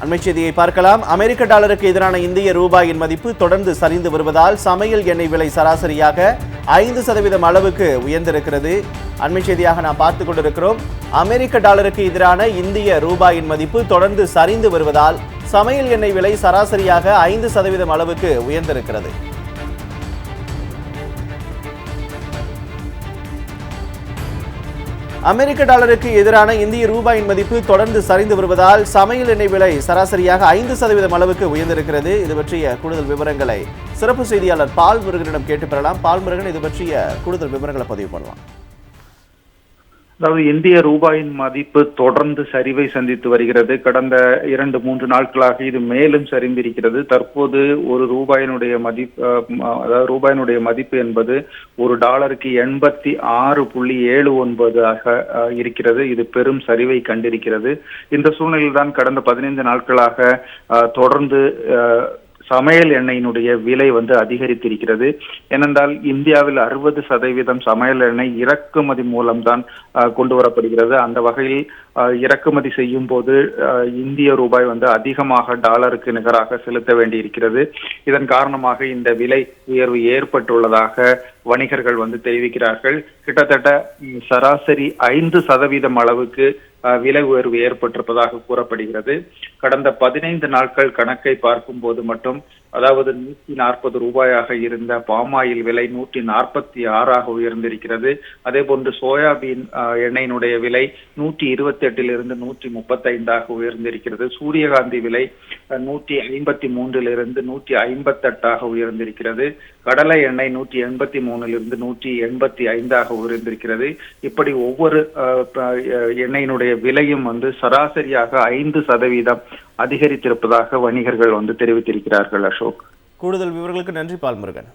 அண்மைச் செய்தியை பார்க்கலாம். அமெரிக்க டாலருக்கு எதிரான இந்திய ரூபாயின் மதிப்பு தொடர்ந்து சரிந்து வருவதால் சமையல் எண்ணெய் விலை சராசரியாக 5% அளவுக்கு உயர்ந்திருக்கிறது. அண்மைச் செய்தியாக நாம் பார்த்துக் கொண்டிருக்கிறோம். அமெரிக்க டாலருக்கு எதிரான இந்திய ரூபாயின் மதிப்பு தொடர்ந்து சரிந்து வருவதால் சமையல் எண்ணெய் விலை சராசரியாக 5% அளவுக்கு உயர்ந்திருக்கிறது. அமெரிக்க டாலருக்கு எதிரான இந்திய ரூபாயின் மதிப்பு தொடர்ந்து சரிந்து வருவதால் சமையல் எண்ணெய் விலை சராசரியாக 5% அளவுக்கு உயர்ந்திருக்கிறது. இது பற்றிய கூடுதல் விவரங்களை சிறப்பு செய்தியாளர் பால்முருகனிடம் கேட்டு பெறலாம். பால்முருகன், இது பற்றிய கூடுதல் விவரங்களை பதிவு பண்ணலாம். அதாவது இந்திய ரூபாயின் மதிப்பு தொடர்ந்து சரிவை சந்தித்து வருகிறது. கடந்த 2-3 நாட்களாக இது மேலும் சரிந்திருக்கிறது. தற்போது ஒரு ரூபாயினுடைய மதிப்பு என்பது ஒரு டாலருக்கு 86.79 ஆக இருக்கிறது. இது பெரும் சரிவை கண்டிருக்கிறது. இந்த சூழ்நிலையில் தான் கடந்த 15 நாட்களாக தொடர்ந்து சமையல் எண்ணெயினுடைய விலை அதிகரித்திருக்கிறது. ஏனென்றால் இந்தியாவில் 60% சமையல் எண்ணெய் இறக்குமதி மூலம்தான் கொண்டு வரப்படுகிறது. அந்த வகையில் இறக்குமதி செய்யும் போது இந்திய ரூபாய் அதிகமாக டாலருக்கு நிகராக செலுத்த வேண்டியிருக்கிறது. இதன் காரணமாக இந்த விலை உயர்வு ஏற்பட்டுள்ளதாக வணிகர்கள் தெரிவிக்கிறார்கள். கிட்டத்தட்ட சராசரி 5% அளவுக்கு விலை உயர்வு ஏற்பட்டிருப்பதாக கூறப்படுகிறது. கடந்த 15 நாட்கள் கணக்கை பார்க்கும் போது மட்டும், அதாவது 140 ரூபாயாக இருந்த பாமாயில் விலை 146 உயர்ந்திருக்கிறது. அதே போன்று சோயாபீன் எண்ணெயினுடைய விலை 128 135 உயர்ந்திருக்கிறது. சூரியகாந்தி விலை 153 158 உயர்ந்திருக்கிறது. கடலை எண்ணெய் 183 185 உயர்ந்திருக்கிறது. இப்படி ஒவ்வொரு எண்ணெயினுடைய விலையும் சராசரியாக 5% அதிகரித்திருப்பதாக வணிகர்கள் தெரிவித்திருக்கிறார்கள். அசோக், கூடுதல் விவரங்களுக்கு நன்றி பால்முருகன்.